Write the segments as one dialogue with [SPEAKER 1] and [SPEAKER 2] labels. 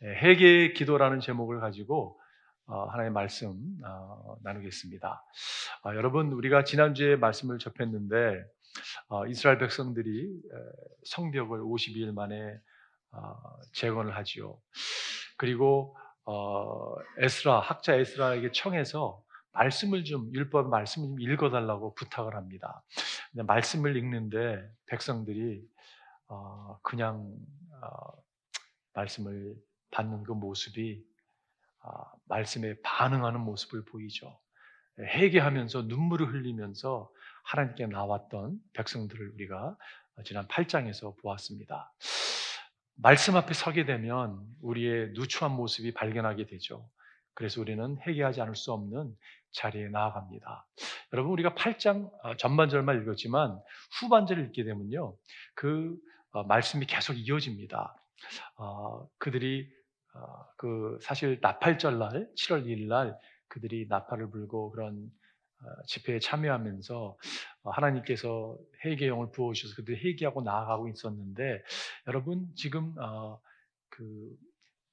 [SPEAKER 1] 회개의 기도라는 제목을 가지고 하나님의 말씀 나누겠습니다. 여러분, 우리가 지난주에 말씀을 접했는데 이스라엘 백성들이 성벽을 52일 만에 재건을 하지요. 그리고 학자 에스라에게 청해서 율법 말씀을 좀 읽어달라고 부탁을 합니다. 근데 말씀을 읽는데 백성들이 그냥 말씀을 받는 그 모습이 말씀에 반응하는 모습을 보이죠. 회개하면서 눈물을 흘리면서 하나님께 나왔던 백성들을 우리가 지난 8장에서 보았습니다. 말씀 앞에 서게 되면 우리의 누추한 모습이 발견하게 되죠. 그래서 우리는 회개하지 않을 수 없는 자리에 나아갑니다. 여러분, 우리가 8장 전반절만 읽었지만 후반절을 읽게 되면요, 그 말씀이 계속 이어집니다. 그들이 사실 나팔절 날 7월 1일 날 그들이 나팔을 불고 그런 집회에 참여하면서 하나님께서 회개의 영을 부어 주셔서 그들이 회개하고 나아가고 있었는데, 여러분 지금 그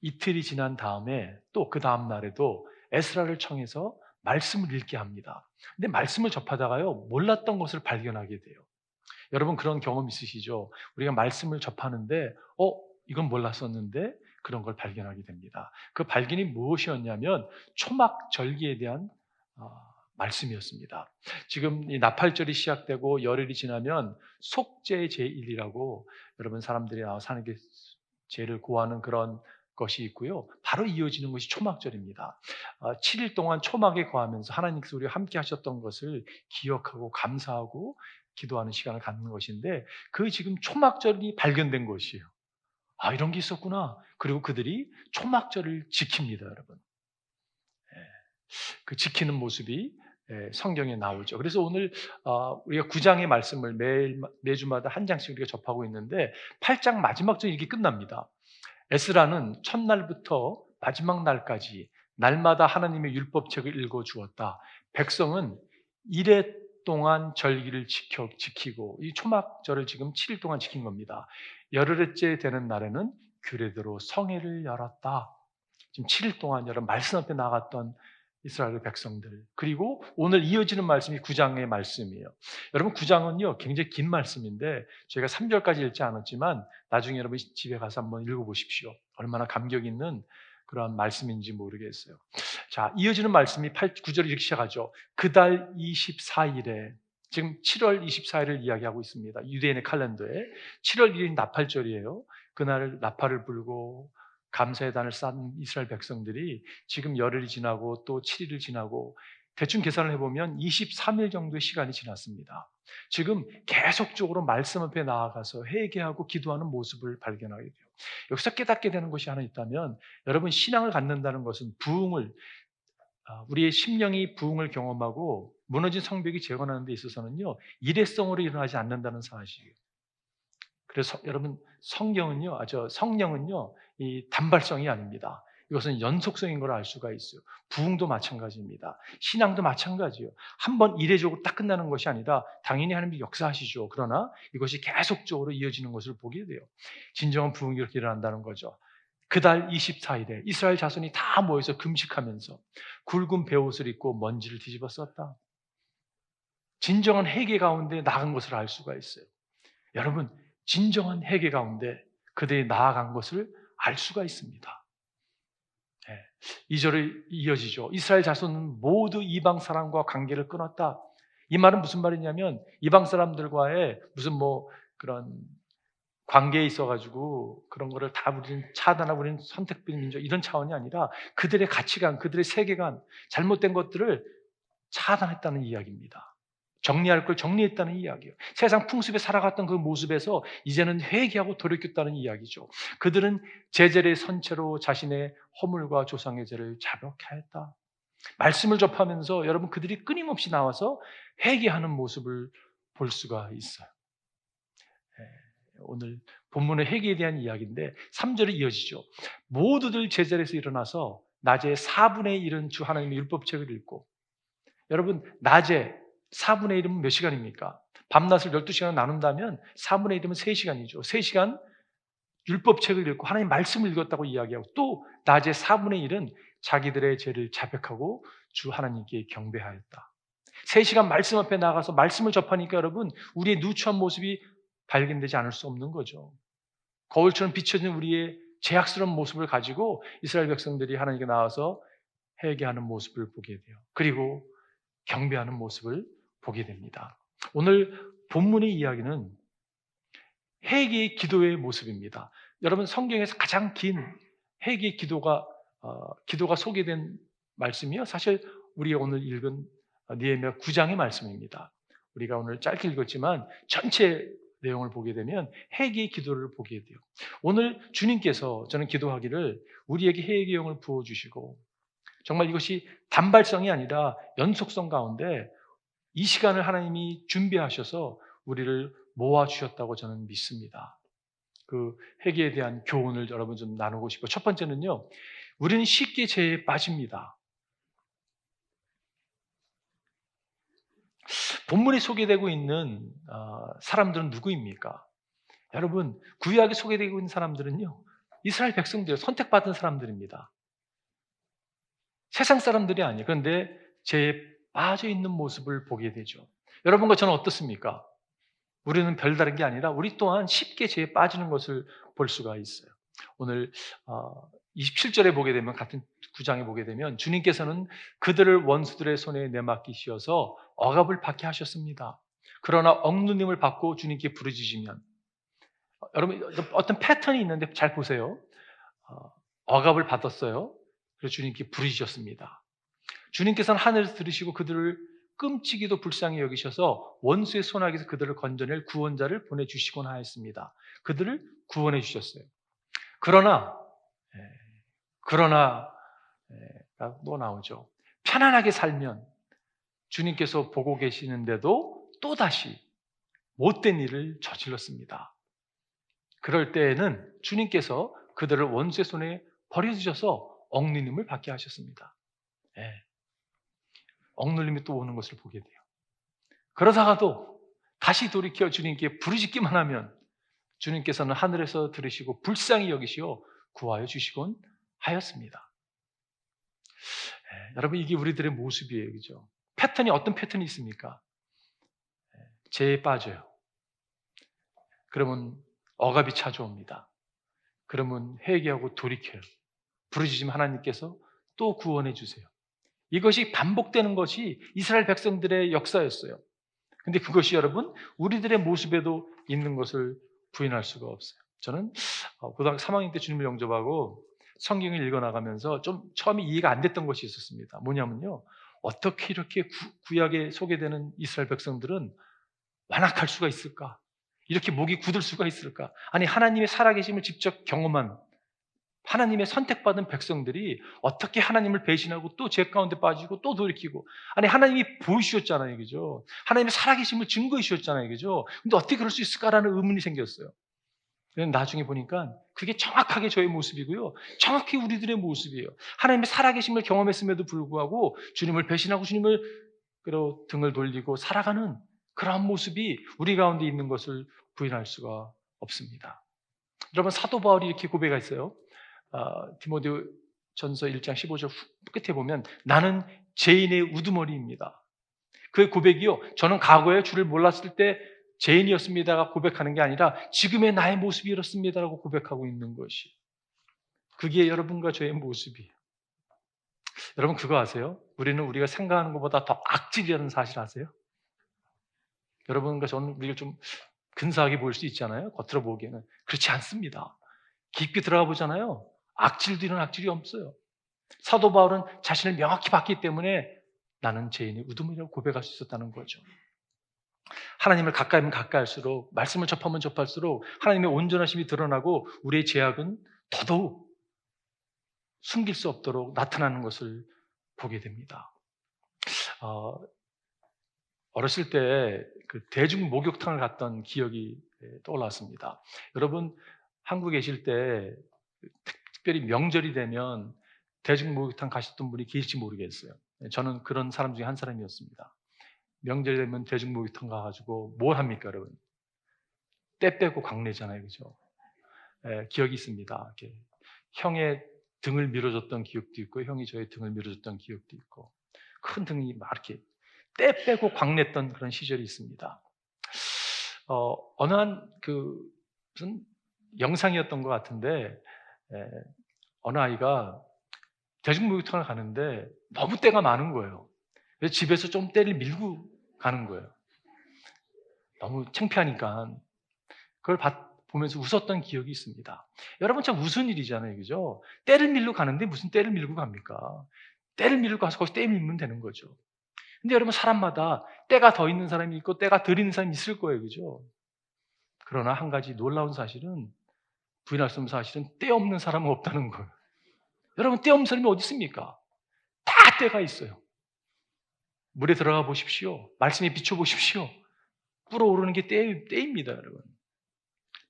[SPEAKER 1] 이틀이 지난 다음에 또 그 다음 날에도 에스라를 청해서 말씀을 읽게 합니다. 근데 말씀을 접하다가요, 몰랐던 것을 발견하게 돼요. 여러분 그런 경험 있으시죠? 우리가 말씀을 접하는데 이건 몰랐었는데 그런 걸 발견하게 됩니다. 그 발견이 무엇이었냐면 초막절기에 대한 말씀이었습니다. 지금 이 나팔절이 시작되고 열흘이 지나면 속죄 제일이라고 여러분 사람들이 나와서 하나님께 죄를 고하는 그런 것이 있고요. 바로 이어지는 것이 초막절입니다. 7일 동안 초막에 거하면서 하나님께서 우리와 함께 하셨던 것을 기억하고 감사하고 기도하는 시간을 갖는 것인데, 그 지금 초막절이 발견된 것이에요. 이런 게 있었구나. 그리고 그들이 초막절을 지킵니다, 여러분. 그 지키는 모습이 성경에 나오죠. 그래서 오늘 우리가 9장의 말씀을 매주마다 한 장씩 우리가 접하고 있는데 8장 마지막 절 이렇게 끝납니다. 에스라는 첫날부터 마지막 날까지 날마다 하나님의 율법책을 읽어 주었다. 백성은 이래 동안 절기를 지키고 이 초막절을 지금 7일 동안 지킨 겁니다. 열흘째 되는 날에는 규례대로 성회를 열었다. 지금 7일 동안 여러분 말씀 앞에 나갔던 이스라엘 백성들, 그리고 오늘 이어지는 말씀이 9장의 말씀이에요. 여러분 9장은요 굉장히 긴 말씀인데 저희가 3절까지 읽지 않았지만 나중에 여러분 집에 가서 한번 읽어보십시오. 얼마나 감격 있는 그런 말씀인지 모르겠어요. 자, 이어지는 말씀이 9절을 이렇게 시작하죠. 그달 24일에, 지금 7월 24일을 이야기하고 있습니다. 유대인의 칼렌더에 7월 1일 나팔절이에요. 그날 나팔을 불고 감사의 단을 쌓은 이스라엘 백성들이 지금 열흘이 지나고 또 7일을 지나고 대충 계산을 해보면 23일 정도의 시간이 지났습니다. 지금 계속적으로 말씀 앞에 나아가서 회개하고 기도하는 모습을 발견하게 돼요. 여기서 깨닫게 되는 것이 하나 있다면, 여러분 신앙을 갖는다는 것은 우리의 심령이 부흥을 경험하고 무너진 성벽이 재건하는 데 있어서는요, 일회성으로 일어나지 않는다는 사실이에요. 그래서 여러분 성령은요 이 단발성이 아닙니다. 이것은 연속성인 걸 알 수가 있어요. 부흥도 마찬가지입니다. 신앙도 마찬가지예요. 한번 이례적으로 딱 끝나는 것이 아니라 당연히 하나님이 역사하시죠. 그러나 이것이 계속적으로 이어지는 것을 보게 돼요. 진정한 부흥이 이렇게 일어난다는 거죠. 그달 24일에 이스라엘 자손이 다 모여서 금식하면서 굵은 베옷을 입고 먼지를 뒤집어 썼다. 진정한 회개 가운데 나간 것을 알 수가 있어요. 여러분 진정한 회개 가운데 그들이 나아간 것을 알 수가 있습니다. 2절이 이어지죠. 이스라엘 자손은 모두 이방 사람과 관계를 끊었다. 이 말은 무슨 말이냐면 이방 사람들과의 무슨 그런 관계에 있어가지고 그런 거를 다 우리는 차단하고 우리는 선택받은 민족 이런 차원이 아니라 그들의 가치관, 그들의 세계관, 잘못된 것들을 차단했다는 이야기입니다. 정리할 걸 정리했다는 이야기예요. 세상 풍습에 살아갔던 그 모습에서 이제는 회개하고 돌이켰다는 이야기죠. 그들은 제절의 선체로 자신의 허물과 조상의 죄를 자백케 했다. 말씀을 접하면서 여러분 그들이 끊임없이 나와서 회개하는 모습을 볼 수가 있어요. 오늘 본문의 회개에 대한 이야기인데 3절이 이어지죠. 모두들 제자리에서 일어나서 낮에 4분의 1은 주 하나님의 율법책을 읽고, 여러분 낮에 4분의 1이면 몇 시간입니까? 밤낮을 12시간 나눈다면 4분의 1이면 3시간이죠. 3시간 율법책을 읽고 하나님 말씀을 읽었다고 이야기하고 또 낮에 4분의 1은 자기들의 죄를 자백하고 주 하나님께 경배하였다. 3시간 말씀 앞에 나가서 말씀을 접하니까 여러분 우리의 누추한 모습이 발견되지 않을 수 없는 거죠. 거울처럼 비춰진 우리의 죄악스러운 모습을 가지고 이스라엘 백성들이 하나님께 나와서 회개하는 모습을 보게 돼요. 그리고 경배하는 모습을 보게 됩니다. 오늘 본문의 이야기는 회개의 기도의 모습입니다. 여러분 성경에서 가장 긴 회개의 기도가 소개된 말씀이요. 사실 우리가 오늘 읽은 느헤미야 9장의 말씀입니다. 우리가 오늘 짧게 읽었지만 전체 내용을 보게 되면 회개의 기도를 보게 돼요. 오늘 주님께서 저는 기도하기를 우리에게 회개의 영을 부어주시고 정말 이것이 단발성이 아니라 연속성 가운데 이 시간을 하나님이 준비하셔서 우리를 모아주셨다고 저는 믿습니다. 그 회개에 대한 교훈을 여러분 좀 나누고 싶어요. 첫 번째는요. 우리는 쉽게 죄에 빠집니다. 본문에 소개되고 있는 사람들은 누구입니까? 여러분 구약에 소개되고 있는 사람들은요. 이스라엘 백성들 선택받은 사람들입니다. 세상 사람들이 아니에요. 그런데 죄에 빠져 있는 모습을 보게 되죠. 여러분과 저는 어떻습니까? 우리는 별다른 게 아니라 우리 또한 쉽게 죄에 빠지는 것을 볼 수가 있어요. 오늘 27절에 보게 되면 같은 9장에 보게 되면 주님께서는 그들을 원수들의 손에 내맡기시어서 억압을 받게 하셨습니다. 그러나 억누님을 받고 주님께 부르짖으면 여러분 어떤 패턴이 있는데 잘 보세요. 억압을 받았어요. 그래서 주님께 부르짖었습니다. 주님께서는 하늘에서 들으시고 그들을 끔찍이도 불쌍히 여기셔서 원수의 손아귀에서 그들을 건져낼 구원자를 보내주시곤 하였습니다. 그들을 구원해 주셨어요. 그러나 또 나오죠. 편안하게 살면 주님께서 보고 계시는데도 또다시 못된 일을 저질렀습니다. 그럴 때에는 주님께서 그들을 원수의 손에 버려주셔서 억눌림을 받게 하셨습니다. 억눌림이 또 오는 것을 보게 돼요. 그러다가도 다시 돌이켜 주님께 부르짖기만 하면 주님께서는 하늘에서 들으시고 불쌍히 여기시어 구하여 주시곤 하였습니다. 여러분 이게 우리들의 모습이에요. 그죠? 패턴이 어떤 패턴이 있습니까? 죄에 빠져요. 그러면 억압이 찾아옵니다. 그러면 회개하고 돌이켜요. 부르짖으면 하나님께서 또 구원해 주세요. 이것이 반복되는 것이 이스라엘 백성들의 역사였어요. 근데 그것이 여러분 우리들의 모습에도 있는 것을 부인할 수가 없어요. 저는 고등학교 3학년 때 주님을 영접하고 성경을 읽어나가면서 좀 처음에 이해가 안 됐던 것이 있었습니다. 뭐냐면요. 어떻게 이렇게 구약에 소개되는 이스라엘 백성들은 완악할 수가 있을까? 이렇게 목이 굳을 수가 있을까? 아니 하나님의 살아계심을 직접 경험한 하나님의 선택받은 백성들이 어떻게 하나님을 배신하고 또 죄 가운데 빠지고 또 돌이키고 아니 하나님이 보이셨잖아요. 그죠? 하나님의 살아계심을 증거해 주셨잖아요. 그죠? 근데 어떻게 그럴 수 있을까라는 의문이 생겼어요. 나중에 보니까 그게 정확하게 저의 모습이고요. 정확히 우리들의 모습이에요. 하나님의 살아계심을 경험했음에도 불구하고 주님을 배신하고 주님을 등을 돌리고 살아가는 그러한 모습이 우리 가운데 있는 것을 부인할 수가 없습니다. 여러분 사도 바울이 이렇게 고백했어요. 디모데 전서 1장 15절 끝에 보면 나는 죄인의 우두머리입니다. 그 고백이요. 저는 과거에 주를 몰랐을 때 죄인이었습니다가 고백하는 게 아니라 지금의 나의 모습이 이렇습니다라고 고백하고 있는 것이. 그게 여러분과 저의 모습이에요. 여러분 그거 아세요? 우리는 우리가 생각하는 것보다 더 악질이라는 사실 아세요? 여러분과 저는 우리가 좀 근사하게 보일 수 있잖아요. 겉으로 보기에는. 그렇지 않습니다. 깊게 들어가 보잖아요. 악질도 이런 악질이 없어요. 사도 바울은 자신을 명확히 봤기 때문에 나는 죄인의 우두머리라고 고백할 수 있었다는 거죠. 하나님을 가까이 하면 가까이 할수록 말씀을 접하면 접할수록 하나님의 온전하심이 드러나고 우리의 죄악은 더더욱 숨길 수 없도록 나타나는 것을 보게 됩니다. 어렸을 때 그 대중 목욕탕을 갔던 기억이 떠올랐습니다. 여러분 한국에 계실 때 특별히 명절이 되면 대중 목욕탕 가셨던 분이 계실지 모르겠어요. 저는 그런 사람 중에 한 사람이었습니다. 명절이 되면 대중 목욕탕 가가지고 뭘 합니까, 여러분? 때 빼고 광내잖아요, 그죠? 기억이 있습니다. 이렇게 형의 등을 밀어줬던 기억도 있고 형이 저의 등을 밀어줬던 기억도 있고 큰 등이 막 이렇게 떼 빼고 광냈던 그런 시절이 있습니다. 어느 무슨 영상이었던 것 같은데 어느 아이가 대중목욕탕을 가는데 너무 때가 많은 거예요. 그래서 집에서 좀 때를 밀고 가는 거예요. 너무 창피하니까. 그걸 보면서 웃었던 기억이 있습니다. 여러분 참 무슨 일이잖아요. 그죠? 때를 밀고 가는데 무슨 때를 밀고 갑니까? 때를 밀고 가서 거기서 때 밀면 되는 거죠. 근데 여러분 사람마다 때가 더 있는 사람이 있고 때가 덜 있는 사람이 있을 거예요. 그죠? 그러나 한 가지 놀라운 사실은 부인할 수 없는 사실은 때 없는 사람은 없다는 거예요. 여러분 때 없는 사람이 어디 있습니까? 다 때가 있어요. 물에 들어가 보십시오. 말씀에 비춰 보십시오. 불어오르는 게 때입니다, 여러분.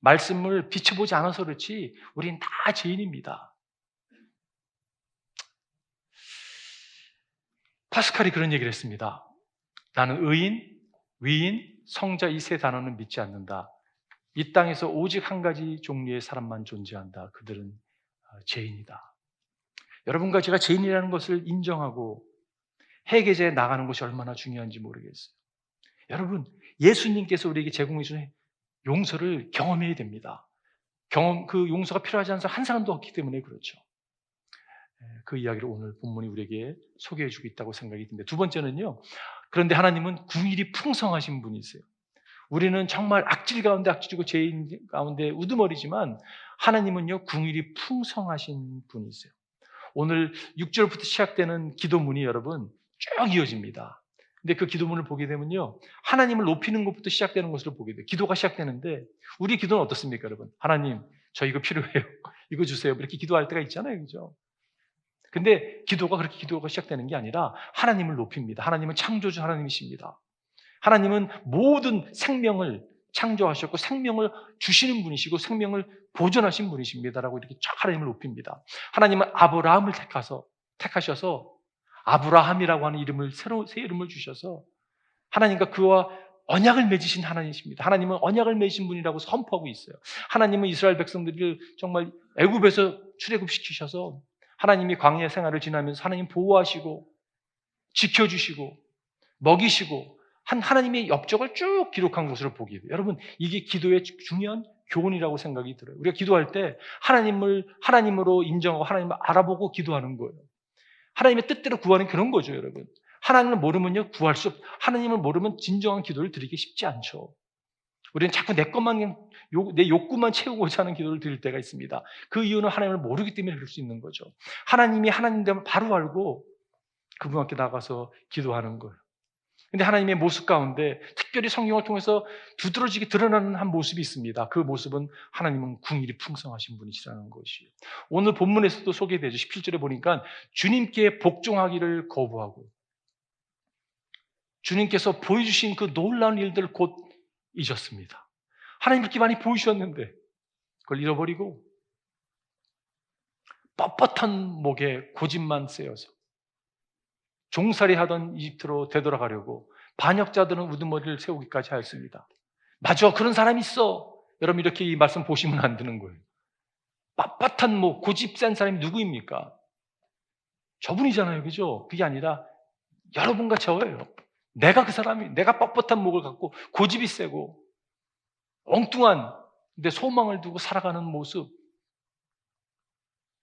[SPEAKER 1] 말씀을 비춰보지 않아서 그렇지 우린 다 죄인입니다. 파스칼이 그런 얘기를 했습니다. 나는 의인, 위인, 성자 이 세 단어는 믿지 않는다. 이 땅에서 오직 한 가지 종류의 사람만 존재한다. 그들은 죄인이다. 여러분과 제가 죄인이라는 것을 인정하고 회개제에 나가는 것이 얼마나 중요한지 모르겠어요. 여러분, 예수님께서 우리에게 제공해 주신 용서를 경험해야 됩니다. 그 용서가 필요하지 않은 사람 한 사람도 없기 때문에 그렇죠. 그 이야기를 오늘 본문이 우리에게 소개해 주고 있다고 생각이 듭니다. 두 번째는요. 그런데 하나님은 궁일이 풍성하신 분이세요. 우리는 정말 악질 가운데 악질이고 죄인 가운데 우두머리지만 하나님은요. 궁일이 풍성하신 분이세요. 오늘 6절부터 시작되는 기도문이 여러분 쭉 이어집니다. 근데 그 기도문을 보게 되면요. 하나님을 높이는 것부터 시작되는 것으로 보게 돼요. 기도가 시작되는데 우리 기도는 어떻습니까, 여러분? 하나님, 저 이거 필요해요. 이거 주세요. 이렇게 기도할 때가 있잖아요. 그죠? 근데 기도가 시작되는 게 아니라 하나님을 높입니다. 하나님은 창조주 하나님이십니다. 하나님은 모든 생명을 창조하셨고 생명을 주시는 분이시고 생명을 보존하신 분이십니다라고 이렇게 쫙 하나님을 높입니다. 하나님은 아브라함을 택하셔서 아브라함이라고 하는 새 이름을 주셔서 하나님과 그와 언약을 맺으신 하나님이십니다. 하나님은 언약을 맺으신 분이라고 선포하고 있어요. 하나님은 이스라엘 백성들을 정말 애굽에서 출애굽시키셔서 하나님이 광야 생활을 지나면서 하나님 보호하시고 지켜주시고 먹이시고 한 하나님의 업적을 쭉 기록한 것으로 보게 돼요. 여러분, 이게 기도의 중요한 교훈이라고 생각이 들어요. 우리가 기도할 때 하나님으로 인정하고 하나님을 알아보고 기도하는 거예요. 하나님의 뜻대로 구하는 그런 거죠, 여러분. 하나님을 모르면요, 하나님을 모르면 진정한 기도를 드리기 쉽지 않죠. 우리는 자꾸 내 욕구만 채우고자 하는 기도를 드릴 때가 있습니다. 그 이유는 하나님을 모르기 때문에 그럴 수 있는 거죠. 하나님이 하나님됨을 바로 알고 그분께 나가서 기도하는 거예요. 근데 하나님의 모습 가운데 특별히 성경을 통해서 두드러지게 드러나는 한 모습이 있습니다. 그 모습은 하나님은 궁일이 풍성하신 분이시라는 것이에요. 오늘 본문에서도 소개되죠. 17절에 보니까 주님께 복종하기를 거부하고 주님께서 보여주신 그 놀라운 일들을 곧 잊었습니다. 하나님 그렇게 많이 보여주셨는데 그걸 잃어버리고 뻣뻣한 목에 고집만 세워서 종살이 하던 이집트로 되돌아가려고 반역자들은 우두머리를 세우기까지 하였습니다. 맞아, 그런 사람이 있어. 여러분 이렇게 이 말씀 보시면 안 되는 거예요. 빳빳한 목, 고집 센 사람이 누구입니까? 저분이잖아요. 그죠? 그게 아니라 여러분과 저예요. 내가 뻣뻣한 목을 갖고 고집이 세고 엉뚱한 내 소망을 두고 살아가는 모습.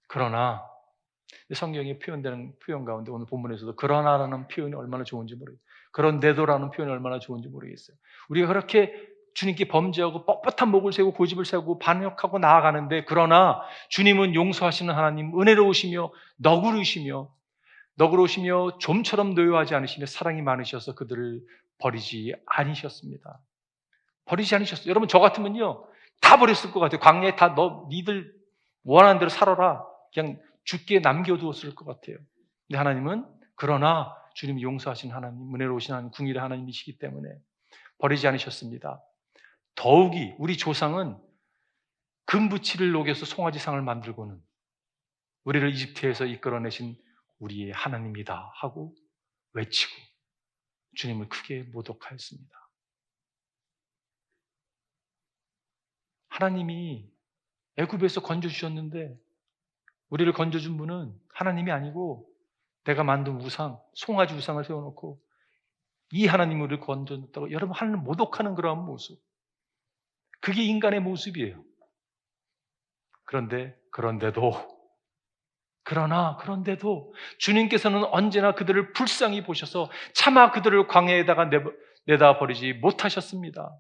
[SPEAKER 1] 그러나 성경에 표현되는 표현 가운데 오늘 본문에서도 그러나라는 표현이 얼마나 좋은지 모르겠어요. 그런데도라는 표현이 얼마나 좋은지 모르겠어요. 우리가 그렇게 주님께 범죄하고 뻣뻣한 목을 세우고 고집을 세우고 반역하고 나아가는데 그러나 주님은 용서하시는 하나님, 은혜로우시며 너그러우시며 좀처럼 노여하지 않으시며 사랑이 많으셔서 그들을 버리지 않으셨습니다. 버리지 않으셨어요. 여러분 저 같으면요 다 버렸을 것 같아요. 광야에 다 니들 원하는 대로 살아라. 그냥 죽게 남겨두었을 것 같아요. 근데 하나님은 그러나 주님이 용서하신 하나님, 은혜로우신 하나님, 궁일의 하나님이시기 때문에 버리지 않으셨습니다. 더욱이 우리 조상은 금부치를 녹여서 송아지상을 만들고는 우리를 이집트에서 이끌어내신 우리의 하나님이다 하고 외치고 주님을 크게 모독하였습니다. 하나님이 애굽에서 건져주셨는데 우리를 건져준 분은 하나님이 아니고 내가 만든 우상, 송아지 우상을 세워놓고 이 하나님이 우리를 건져줬다고. 여러분, 하나님을 모독하는 그러한 모습, 그게 인간의 모습이에요. 그런데도 주님께서는 언제나 그들을 불쌍히 보셔서 차마 그들을 광야에다가 내다 버리지 못하셨습니다.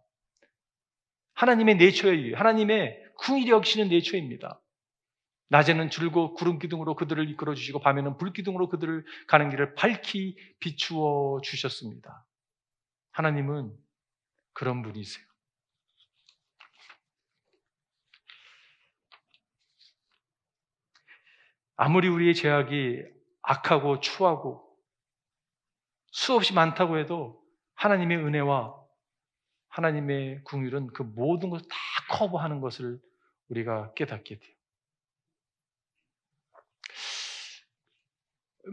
[SPEAKER 1] 하나님의 내처예요. 하나님의 긍휼히 여기시는 내처입니다. 낮에는 줄곧 구름 기둥으로 그들을 이끌어 주시고 밤에는 불 기둥으로 그들을 가는 길을 밝히 비추어 주셨습니다. 하나님은 그런 분이세요. 아무리 우리의 죄악이 악하고 추하고 수없이 많다고 해도 하나님의 은혜와 하나님의 긍휼은 그 모든 것을 다 커버하는 것을 우리가 깨닫게 돼요.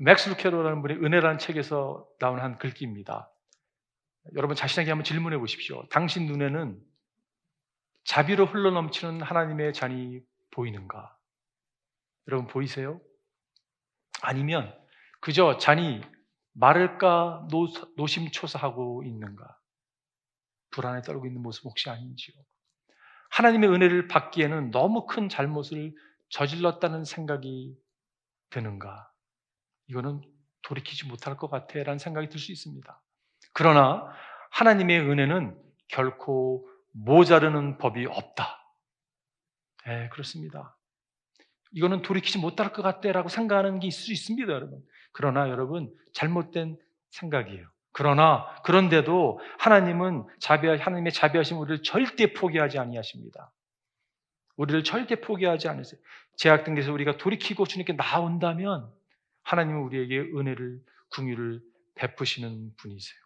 [SPEAKER 1] 맥스 루케로라는 분의 은혜라는 책에서 나온 한 글귀입니다. 여러분 자신에게 한번 질문해 보십시오. 당신 눈에는 자비로 흘러넘치는 하나님의 잔이 보이는가? 여러분 보이세요? 아니면 그저 잔이 마를까 노심초사하고 있는가? 불안에 떨고 있는 모습 혹시 아닌지요? 하나님의 은혜를 받기에는 너무 큰 잘못을 저질렀다는 생각이 드는가? 이거는 돌이키지 못할 것 같아 라는 생각이 들 수 있습니다. 그러나 하나님의 은혜는 결코 모자르는 법이 없다. 네, 그렇습니다. 이거는 돌이키지 못할 것 같아 라고 생각하는 게 있을 수 있습니다, 여러분. 그러나 여러분, 잘못된 생각이에요. 그런데도 하나님의 자비하심 우리를 절대 포기하지 아니하십니다. 우리를 절대 포기하지 않으세요. 제약된 데서 우리가 돌이키고 주님께 나온다면 하나님은 우리에게 은혜를, 긍휼을 베푸시는 분이세요.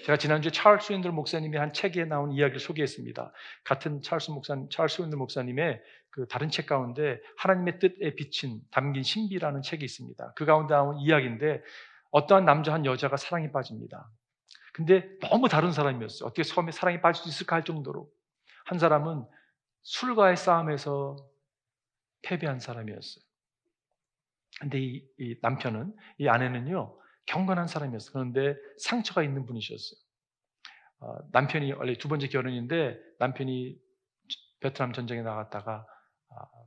[SPEAKER 1] 제가 지난주에 찰스 윈들 목사님이 한 책에 나온 이야기를 소개했습니다. 같은 찰스 윈들 목사님의 그 다른 책 가운데 하나님의 뜻에 비친 담긴 신비라는 책이 있습니다. 그 가운데 나온 이야기인데 어떠한 남자 한 여자가 사랑에 빠집니다. 근데 너무 다른 사람이었어요. 어떻게 처음에 사랑에 빠질 수 있을까 할 정도로. 한 사람은 술과의 싸움에서 패배한 사람이었어요. 근데 이 남편은, 이 아내는요, 경건한 사람이었어요. 그런데 상처가 있는 분이셨어요. 남편이 원래 두 번째 결혼인데 남편이 베트남 전쟁에 나갔다가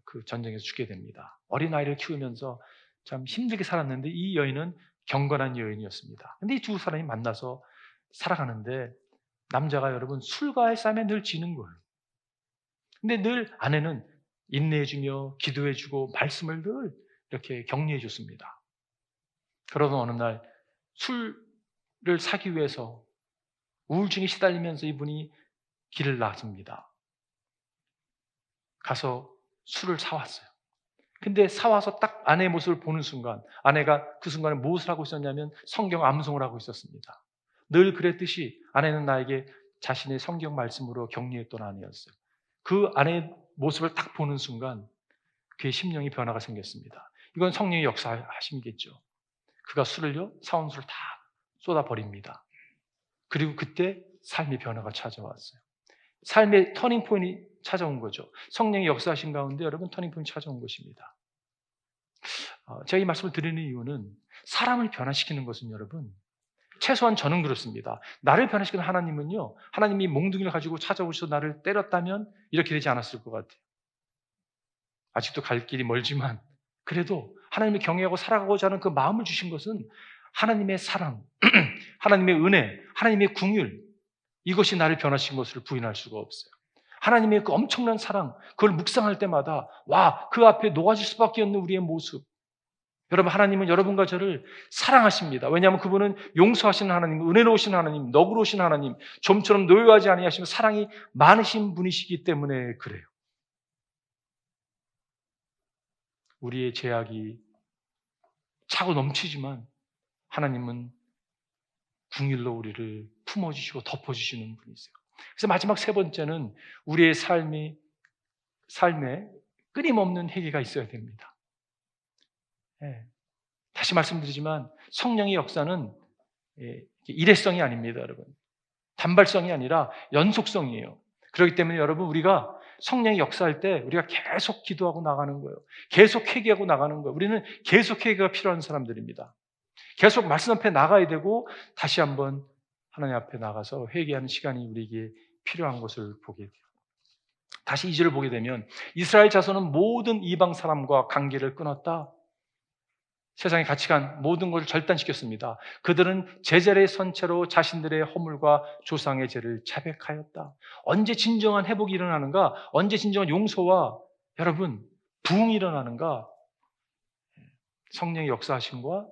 [SPEAKER 1] 그 전쟁에서 죽게 됩니다. 어린아이를 키우면서 참 힘들게 살았는데 이 여인은 경건한 여인이었습니다. 근데 이 두 사람이 만나서 살아가는데 남자가 여러분 술과의 싸움에 늘 지는 거예요. 근데 늘 아내는 인내해주며 기도해주고 말씀을 늘 이렇게 격려해줬습니다. 그러던 어느 날 술을 사기 위해서 우울증에 시달리면서 이분이 길을 나섭니다. 가서 술을 사왔어요. 근데 사와서 딱 아내의 모습을 보는 순간 아내가 그 순간에 무엇을 하고 있었냐면 성경 암송을 하고 있었습니다. 늘 그랬듯이 아내는 나에게 자신의 성경 말씀으로 격려했던 아내였어요. 그 아내의 모습을 딱 보는 순간 그의 심령이 변화가 생겼습니다. 이건 성령의 역사하심이겠죠. 그가 사온 술을 다 쏟아버립니다. 그리고 그때 삶의 변화가 찾아왔어요. 삶의 터닝 포인트이 찾아온 거죠. 성령의 역사하신 가운데 여러분 터닝 포인트 찾아온 것입니다. 제가 이 말씀을 드리는 이유는 사람을 변화시키는 것은 여러분 최소한 저는 그렇습니다. 나를 변화시키는 하나님은요, 하나님이 몽둥이를 가지고 찾아오셔서 나를 때렸다면 이렇게 되지 않았을 것 같아요. 아직도 갈 길이 멀지만 그래도 하나님을 경외하고 살아가고자 하는 그 마음을 주신 것은 하나님의 사랑, 하나님의 은혜, 하나님의 긍휼, 이것이 나를 변화시킨 것을 부인할 수가 없어요. 하나님의 그 엄청난 사랑, 그걸 묵상할 때마다 그 앞에 녹아질 수밖에 없는 우리의 모습. 여러분, 하나님은 여러분과 저를 사랑하십니다. 왜냐하면 그분은 용서하시는 하나님, 은혜로우신 하나님, 너그러우신 하나님, 좀처럼 노여하지 아니하시며 사랑이 많으신 분이시기 때문에 그래요. 우리의 죄악이 차고 넘치지만 하나님은 긍휼로 우리를 품어주시고 덮어주시는 분이세요. 그래서 마지막 세 번째는 우리의 삶에 끊임없는 회개가 있어야 됩니다. 네. 다시 말씀드리지만 성령의 역사는 일회성이 아닙니다, 여러분. 단발성이 아니라 연속성이에요. 그렇기 때문에 여러분 우리가 성령이 역사할 때 우리가 계속 기도하고 나가는 거예요. 계속 회개하고 나가는 거예요. 우리는 계속 회개가 필요한 사람들입니다. 계속 말씀 앞에 나가야 되고 다시 한번 하나님 앞에 나가서 회개하는 시간이 우리에게 필요한 것을 보게 돼요. 다시 2절을 보게 되면 이스라엘 자손은 모든 이방 사람과 관계를 끊었다. 세상의 가치관 모든 것을 절단시켰습니다. 그들은 제자리의 선체로 자신들의 허물과 조상의 죄를 자백하였다. 언제 진정한 회복이 일어나는가? 언제 진정한 용서와 여러분 부흥이 일어나는가? 성령의 역사하심과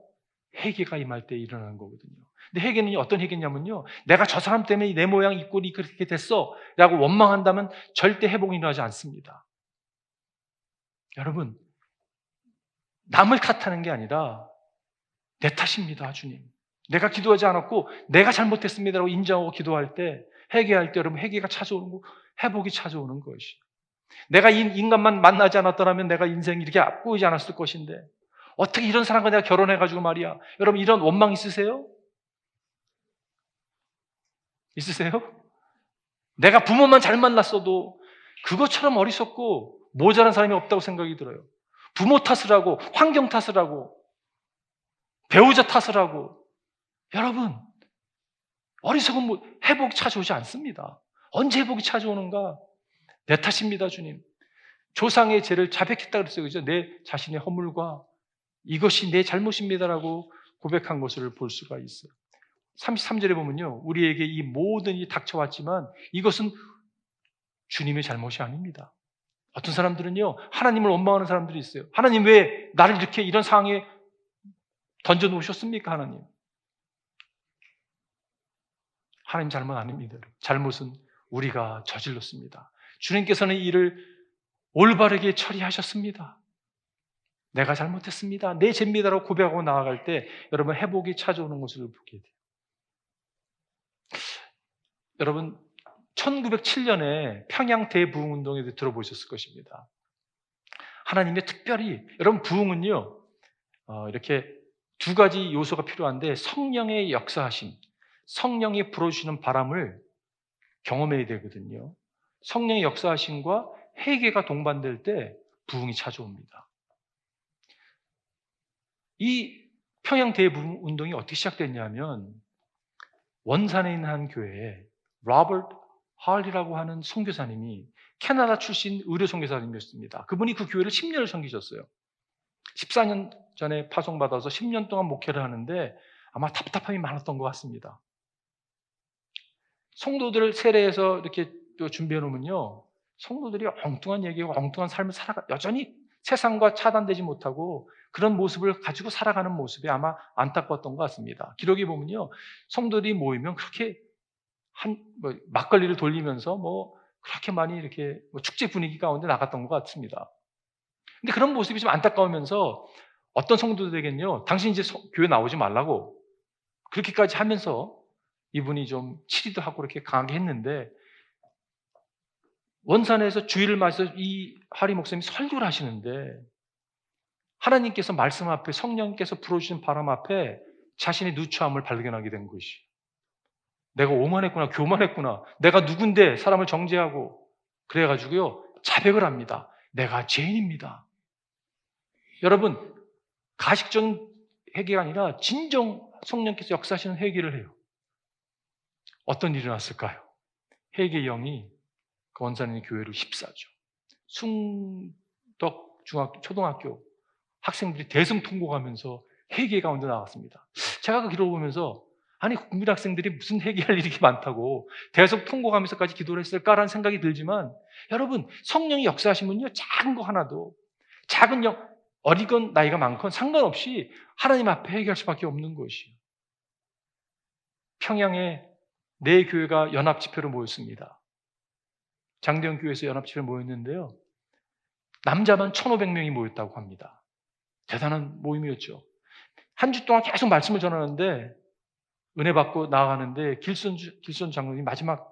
[SPEAKER 1] 회개가 임할 때 일어나는 거거든요. 근데 회개는 어떤 회개냐면요, 내가 저 사람 때문에 내 모양 이 꼴이 그렇게 됐어 라고 원망한다면 절대 회복이 일어나지 않습니다. 여러분, 남을 탓하는 게 아니라 내 탓입니다, 주님. 내가 기도하지 않았고 내가 잘못했습니다라고 인정하고 기도할 때, 회개할 때 여러분 회개가 찾아오는 거, 회복이 찾아오는 것이. 내가 이 인간만 만나지 않았더라면 내가 인생이 이렇게 꼬이지 않았을 것인데 어떻게 이런 사람과 내가 결혼해가지고 말이야. 여러분 이런 원망 있으세요? 있으세요? 내가 부모만 잘 만났어도 그것처럼 어리석고 모자란 사람이 없다고 생각이 들어요. 부모 탓을 하고 환경 탓을 하고 배우자 탓을 하고 여러분 어리석은 회복이 찾아오지 않습니다. 언제 회복이 찾아오는가? 내 탓입니다, 주님. 조상의 죄를 자백했다 그랬어요. 그죠? 내 자신의 허물과 이것이 내 잘못입니다라고 고백한 것을 볼 수가 있어요. 33절에 보면요, 우리에게 이 모든 일이 닥쳐왔지만 이것은 주님의 잘못이 아닙니다. 어떤 사람들은요, 하나님을 원망하는 사람들이 있어요. 하나님 왜 나를 이렇게 이런 상황에 던져놓으셨습니까, 하나님? 하나님 잘못 아닙니다. 잘못은 우리가 저질렀습니다. 주님께서는 이를 올바르게 처리하셨습니다. 내가 잘못했습니다. 내 죄입니다라고 고백하고 나아갈 때 여러분 회복이 찾아오는 것을 보게 돼요. 여러분 1907년에 평양 대부흥운동에 대해 들어보셨을 것입니다. 하나님의 특별히 여러분 부흥은요 이렇게 두 가지 요소가 필요한데 성령의 역사하심, 성령이 불어주시는 바람을 경험해야 되거든요. 성령의 역사하심과 회개가 동반될 때 부흥이 찾아옵니다. 이 평양 대부흥운동이 어떻게 시작됐냐면 원산에 있는 한 교회에 로버트 할리라고 하는 선교사님이 캐나다 출신 의료 선교사님이었습니다. 그분이 그 교회를 10년을 섬기셨어요. 14년 전에 파송받아서 10년 동안 목회를 하는데 아마 답답함이 많았던 것 같습니다. 성도들을 세례해서 이렇게 준비해 놓으면요, 성도들이 엉뚱한 얘기하고 엉뚱한 삶을 여전히 세상과 차단되지 못하고 그런 모습을 가지고 살아가는 모습이 아마 안타까웠던 것 같습니다. 기록에 보면요, 성도들이 모이면 그렇게 막걸리를 돌리면서 그렇게 많이 이렇게 축제 분위기 가운데 나갔던 것 같습니다. 근데 그런 모습이 좀 안타까우면서 어떤 성도들에겐요, 당신 이제 교회 나오지 말라고 그렇게까지 하면서 이분이 좀 치리도 하고 그렇게 강하게 했는데 원산에서 주일을 맞아서 이 하리 목사님이 설교를 하시는데 하나님께서 말씀 앞에 성령께서 불어주신 바람 앞에 자신의 누추함을 발견하게 된 것이, 내가 오만했구나, 교만했구나, 내가 누군데 사람을 정죄하고 그래가지고요 자백을 합니다. 내가 죄인입니다. 여러분 가식적인 회개가 아니라 진정 성령께서 역사하시는 회개를 해요. 어떤 일이 났을까요? 회개의 영이 그 원산의 교회를 휩싸죠. 숭덕 중학교, 초등학교 학생들이 대성통곡하면서 회개 가운데 나왔습니다. 제가 그 기록을 보면서 아니 국민 학생들이 무슨 회개할 일이 이렇게 많다고 대성통곡하면서까지 기도를 했을까라는 생각이 들지만 여러분 성령이 역사하시면요 작은 거 하나도 작은 어리건 나이가 많건 상관없이 하나님 앞에 회개할 수밖에 없는 것이에요. 평양에 네 교회가 연합집회로 모였습니다. 장대현 교회에서 연합집회에 모였는데요, 남자만 1,500명이 모였다고 합니다. 대단한 모임이었죠. 한 주 동안 계속 말씀을 전하는데 은혜 받고 나아가는데 길손 장로님 마지막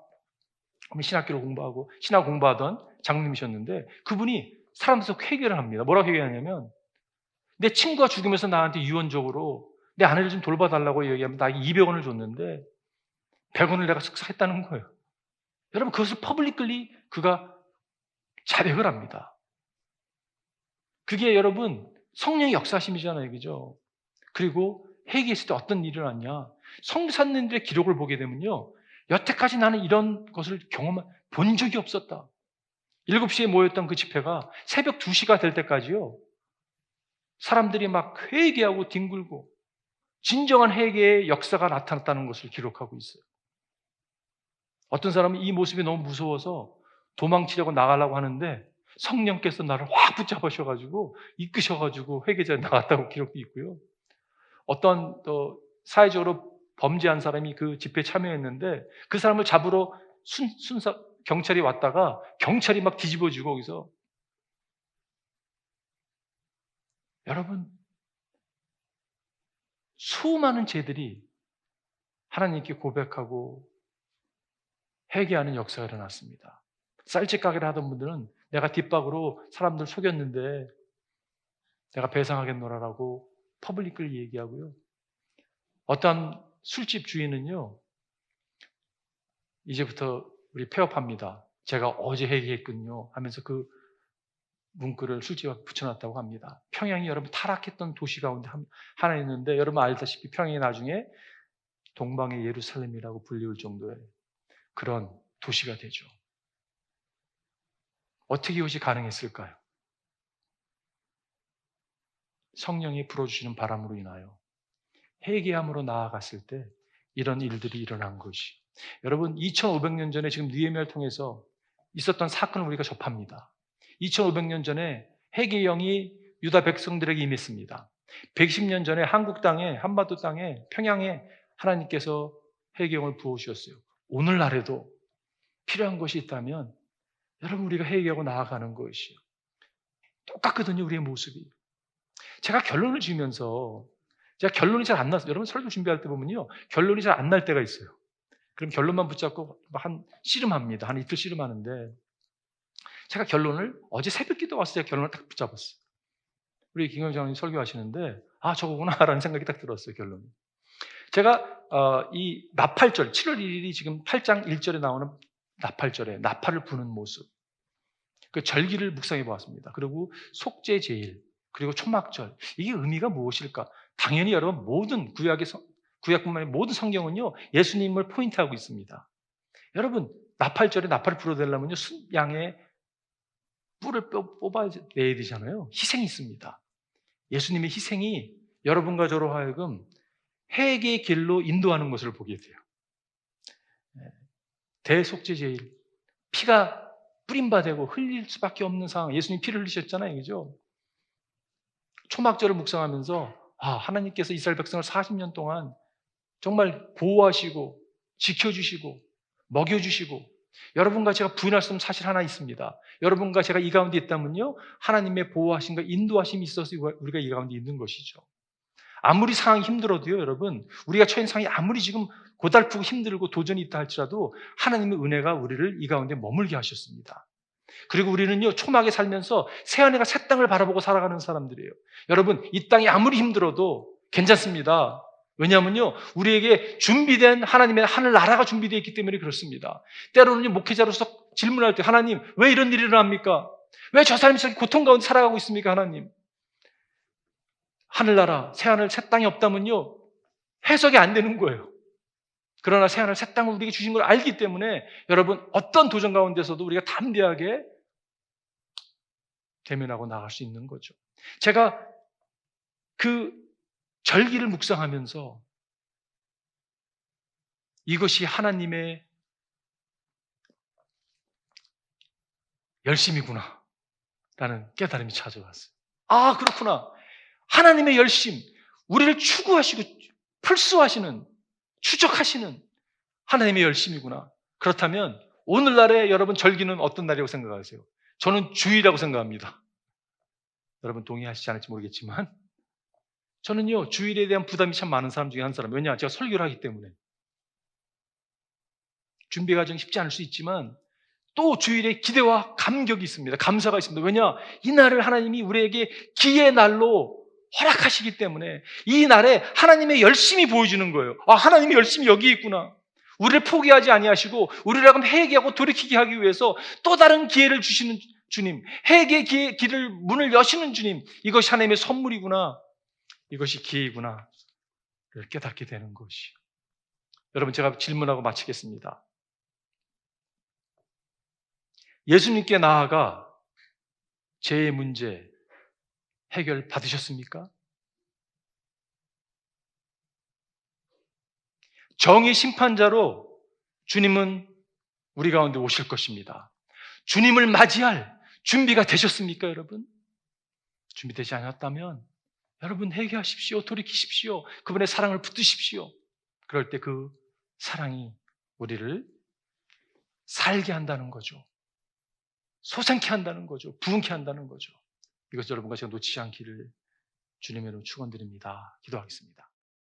[SPEAKER 1] 신학교를 공부하고 신학 공부하던 장로님이셨는데 그분이 사람들 속 회개를 합니다. 뭐라고 회개하냐면 내 친구가 죽으면서 나한테 유언적으로 내 아내를 좀 돌봐달라고 얘기하면 나에게 200원을 줬는데 100원을 내가 쓱싹 했다는 거예요. 여러분 그것을 퍼블릭리 그가 자백을 합니다. 그게 여러분 성령의 역사심이잖아요. 그죠? 그리고 회개했을 때 어떤 일이 일어났냐. 성산님들의 기록을 보게 되면요. 여태까지 나는 이런 것을 본 적이 없었다. 7시에 모였던 그 집회가 새벽 2시가 될 때까지요. 사람들이 막 회개하고 뒹굴고 진정한 회개의 역사가 나타났다는 것을 기록하고 있어요. 어떤 사람은 이 모습이 너무 무서워서 도망치려고 나가려고 하는데 성령께서 나를 확 붙잡으셔가지고 이끄셔가지고 회개자에 나갔다고 기록도 있고요. 어떤 또 사회적으로 범죄한 사람이 그 집회에 참여했는데 그 사람을 잡으러 경찰이 왔다가 경찰이 막 뒤집어지고 거기서. 여러분, 수많은 죄들이 하나님께 고백하고 회개하는 역사가 일어났습니다. 쌀집 가게를 하던 분들은 내가 뒷박으로 사람들 속였는데 내가 배상하겠노라라고 퍼블릭을 얘기하고요. 어떤 술집 주인은요, 이제부터 우리 폐업합니다. 제가 어제 회개했군요 하면서 그 문구를 술집에 붙여놨다고 합니다. 평양이 여러분 타락했던 도시 가운데 하나 있는데 여러분 알다시피 평양이 나중에 동방의 예루살렘이라고 불리울 정도의 그런 도시가 되죠. 어떻게 이것이 가능했을까요? 성령이 불어주시는 바람으로 인하여 회개함으로 나아갔을 때 이런 일들이 일어난 것이. 여러분 2500년 전에 지금 느헤미야를 통해서 있었던 사건을 우리가 접합니다. 2500년 전에 회개의 영이 유다 백성들에게 임했습니다. 110년 전에 한국 땅에, 한반도 땅에, 평양에 하나님께서 회개의 영을 부어주셨어요. 오늘날에도 필요한 것이 있다면 여러분 우리가 회개하고 나아가는 것이요. 똑같거든요, 우리의 모습이. 제가 결론을 지으면서 제가 결론이 잘 안 나서 여러분 설교 준비할 때 보면요, 결론이 잘 안 날 때가 있어요. 그럼 결론만 붙잡고 한 씨름합니다. 한 이틀 씨름하는데 제가 결론을 어제 새벽 기도 와서 제가 결론을 딱 붙잡았어요. 우리 김영정 장로님 설교하시는데 저거구나라는 생각이 딱 들었어요. 결론이. 제가 이 나팔절 7월 1일이 지금 8장 1절에 나오는 나팔절에 나팔을 부는 모습, 그 절기를 묵상해 보았습니다. 그리고 속죄제일, 그리고 초막절, 이게 의미가 무엇일까? 당연히 여러분 모든 구약뿐만 아니라 모든 성경은요 예수님을 포인트하고 있습니다. 여러분 나팔절에 나팔을 불어대려면요 양의 뿔을 뽑아내야 되잖아요. 희생이 있습니다. 예수님의 희생이 여러분과 저로 하여금 회개의 길로 인도하는 것을 보게 돼요. 대속죄제일, 피가 뿌림바되고 흘릴 수밖에 없는 상황. 예수님 피를 흘리셨잖아요. 그죠? 초막절을 묵상하면서 하나님께서 이스라엘 백성을 40년 동안 정말 보호하시고 지켜주시고 먹여주시고, 여러분과 제가 부인할 수 없는 사실 하나 있습니다. 여러분과 제가 이 가운데 있다면요 하나님의 보호하심과 인도하심이 있어서 우리가 이 가운데 있는 것이죠. 아무리 상황이 힘들어도요 여러분, 우리가 처한 상황이 아무리 지금 고달프고 힘들고 도전이 있다 할지라도 하나님의 은혜가 우리를 이 가운데 머물게 하셨습니다. 그리고 우리는요 초막에 살면서 새하늘과 새 땅을 바라보고 살아가는 사람들이에요. 여러분 이 땅이 아무리 힘들어도 괜찮습니다. 왜냐하면요 우리에게 준비된 하나님의 하늘나라가 준비되어 있기 때문에 그렇습니다. 때로는 목회자로서 질문할 때, 하나님 왜 이런 일이 일어납니까? 왜 저 사람이 저렇게 고통 가운데 살아가고 있습니까? 하나님, 하늘나라 새하늘 새 땅이 없다면요 해석이 안 되는 거예요. 그러나 새하늘 새 땅을 우리에게 주신 걸 알기 때문에 여러분 어떤 도전 가운데서도 우리가 담대하게 대면하고 나갈 수 있는 거죠. 제가 그 절기를 묵상하면서 이것이 하나님의 열심이구나 라는 깨달음이 찾아왔어요. 그렇구나. 하나님의 열심, 우리를 추구하시고 풀수하시는, 추적하시는 하나님의 열심이구나. 그렇다면 오늘날의 여러분 절기는 어떤 날이라고 생각하세요? 저는 주일이라고 생각합니다. 여러분 동의하시지 않을지 모르겠지만 저는요 주일에 대한 부담이 참 많은 사람 중에 한 사람. 왜냐? 제가 설교를 하기 때문에 준비 과정이 쉽지 않을 수 있지만 또 주일에 기대와 감격이 있습니다. 감사가 있습니다. 왜냐? 이 날을 하나님이 우리에게 기회의 날로 허락하시기 때문에 이 날에 하나님의 열심이 보여주는 거예요. 하나님의 열심이 여기 있구나. 우리를 포기하지 아니하시고 우리를 회개하고 돌이키게 하기 위해서 또 다른 기회를 주시는 주님, 회개의 길을 문을 여시는 주님, 이것이 하나님의 선물이구나, 이것이 기회이구나 를 깨닫게 되는 것이. 여러분, 제가 질문하고 마치겠습니다. 예수님께 나아가 죄의 문제 해결 받으셨습니까? 정의 심판자로 주님은 우리 가운데 오실 것입니다. 주님을 맞이할 준비가 되셨습니까, 여러분? 준비되지 않았다면 여러분 회개하십시오. 돌이키십시오. 그분의 사랑을 붙드십시오. 그럴 때 그 사랑이 우리를 살게 한다는 거죠. 솟아게 한다는 거죠. 부흥케 한다는 거죠. 이것을 여러분과 제가 놓치지 않기를 주님의 이름으로 축원드립니다. 기도하겠습니다.